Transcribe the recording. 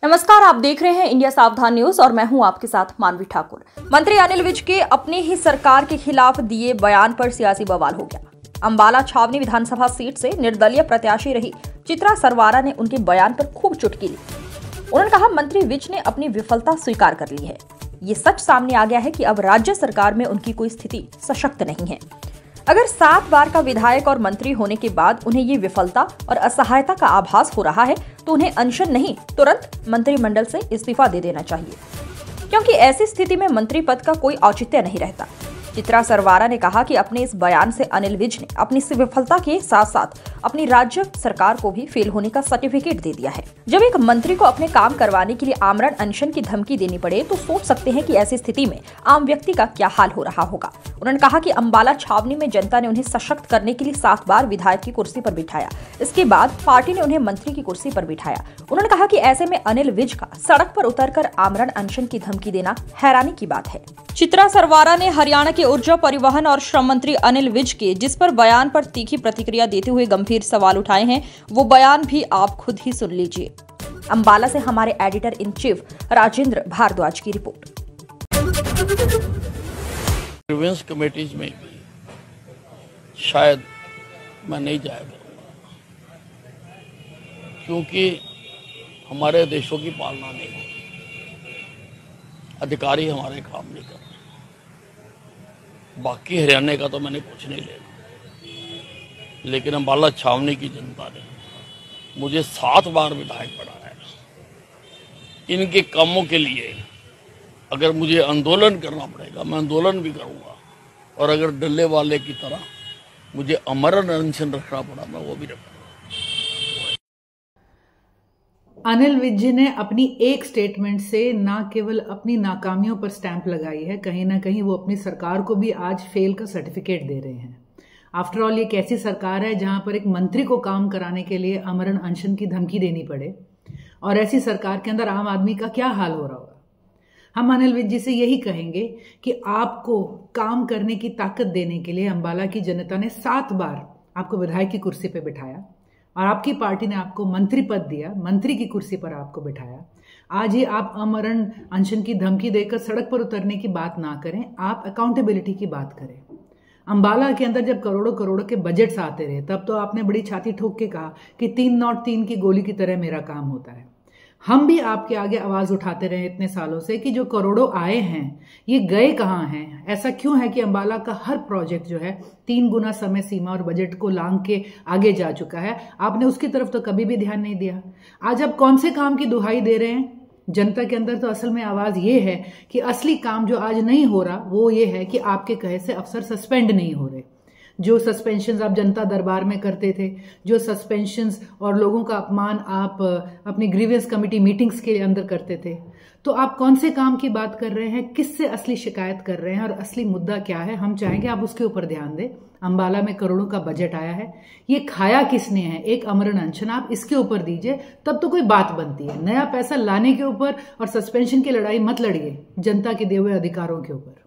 नमस्कार, आप देख रहे हैं इंडिया सावधान न्यूज और मैं हूं आपके साथ मानवी ठाकुर। मंत्री अनिल विज के अपनी ही सरकार के खिलाफ दिए बयान पर सियासी बवाल हो गया। अंबाला छावनी विधानसभा सीट से निर्दलीय प्रत्याशी रही चित्रा सरवारा ने उनके बयान पर खूब चुटकी ली। उन्होंने कहा, मंत्री विज ने अपनी विफलता स्वीकार कर ली है। ये सच सामने आ गया है कि अब राज्य सरकार में उनकी कोई स्थिति सशक्त नहीं है। अगर 7 बार का विधायक और मंत्री होने के बाद उन्हें ये विफलता और असहायता का आभास हो रहा है तो उन्हें अनशन नहीं, तुरंत मंत्रिमंडल से इस्तीफा दे देना चाहिए, क्योंकि ऐसी स्थिति में मंत्री पद का कोई औचित्य नहीं रहता। चित्रा सरवारा ने कहा कि अपने इस बयान से अनिल विज ने अपनी इस विफलता के साथ साथ अपनी राज्य सरकार को भी फेल होने का सर्टिफिकेट दे दिया है। जब एक मंत्री को अपने काम करवाने के लिए आमरण अनशन की धमकी देनी पड़े तो सोच सकते हैं कि ऐसी स्थिति में आम व्यक्ति का क्या हाल हो रहा होगा। उन्होंने कहा कि अंबाला छावनी में जनता ने उन्हें सशक्त करने के लिए 7 बार विधायक की कुर्सी पर बिठाया। इसके बाद पार्टी ने उन्हें मंत्री की कुर्सी पर बिठाया। उन्होंने कहा कि ऐसे में अनिल विज का सड़क पर उतरकर आमरण अनशन की धमकी देना हैरानी की बात है। चित्रा सरवारा ने हरियाणा के ऊर्जा, परिवहन और श्रम मंत्री अनिल विज के जिस पर बयान पर तीखी प्रतिक्रिया देते हुए गंभीर सवाल उठाए हैं, वो बयान भी आप खुद ही सुन लीजिए। अंबाला से हमारे editor in chief Rajendra Bhardwaj की रिपोर्ट। ग्रीवेंस कमेटीज में शायद मैं नहीं जाया करूँगा, क्योंकि हमारे देशों की पालना नहीं होती, अधिकारी हमारे काम नहीं करते। बाकी हरियाणा का तो मैंने कुछ नहीं लेना, लेकिन अंबाला छावनी की जनता ने मुझे 7 बार विधायक बनाया। इनके कामों के लिए अगर मुझे आंदोलन करना पड़ेगा मैं आंदोलन भी करूंगा, और अगर डल्ले वाले की तरह मुझे आमरण अनशन रखना पड़ा मैं वो भी रखूंगा। अनिल विज जी ने अपनी एक स्टेटमेंट से न केवल अपनी नाकामियों पर स्टैंप लगाई है, कहीं ना कहीं वो अपनी सरकार को भी आज फेल का सर्टिफिकेट दे रहे हैं। आफ्टर ऑल ये कैसी सरकार है जहां पर एक मंत्री को काम कराने के लिए आमरण अनशन की धमकी देनी पड़े, और ऐसी सरकार के अंदर आम आदमी का क्या हाल हो रहा होगा। हम अनिल विज जी से यही कहेंगे कि आपको काम करने की ताकत देने के लिए अंबाला की जनता ने 7 बार आपको विधायक की कुर्सी पर बिठाया और आपकी पार्टी ने आपको मंत्री पद दिया, मंत्री की कुर्सी पर आपको बिठाया। आज ही आप आमरण अनशन की धमकी देकर सड़क पर उतरने की बात ना करें, आप अकाउंटेबिलिटी की बात करें। अंबाला के अंदर जब करोड़ों करोड़ों के बजट्स आते रहे तब तो आपने बड़ी छाती ठोक के कहा कि 3 नॉट 3 की गोली की तरह मेरा काम होता है। हम भी आपके आगे आवाज उठाते रहे इतने सालों से कि जो करोड़ों आए हैं ये गए कहां हैं। ऐसा क्यों है कि अंबाला का हर प्रोजेक्ट जो है 3 गुना समय सीमा और बजट को लांघ के आगे जा चुका है। आपने उसकी तरफ तो कभी भी ध्यान नहीं दिया। आज आप कौन से काम की दुहाई दे रहे हैं? जनता के अंदर तो असल में आवाज ये है कि असली काम जो आज नहीं हो रहा वो ये है कि आपके कहे से अफसर सस्पेंड नहीं हो रहे। जो सस्पेंशंस आप जनता दरबार में करते थे, जो सस्पेंशंस और लोगों का अपमान आप अपनी ग्रीवेंस कमेटी मीटिंग्स के अंदर करते थे, तो आप कौन से काम की बात कर रहे हैं? किससे असली शिकायत कर रहे हैं और असली मुद्दा क्या है? हम चाहेंगे आप उसके ऊपर ध्यान दें। अंबाला में करोड़ों का बजट आया है, ये खाया किसने है? एक आमरण अनशन आप इसके ऊपर दीजिए, तब तो कोई बात बनती है। नया पैसा लाने के ऊपर और सस्पेंशन की लड़ाई मत लड़िए जनता के दिए हुए अधिकारों के ऊपर।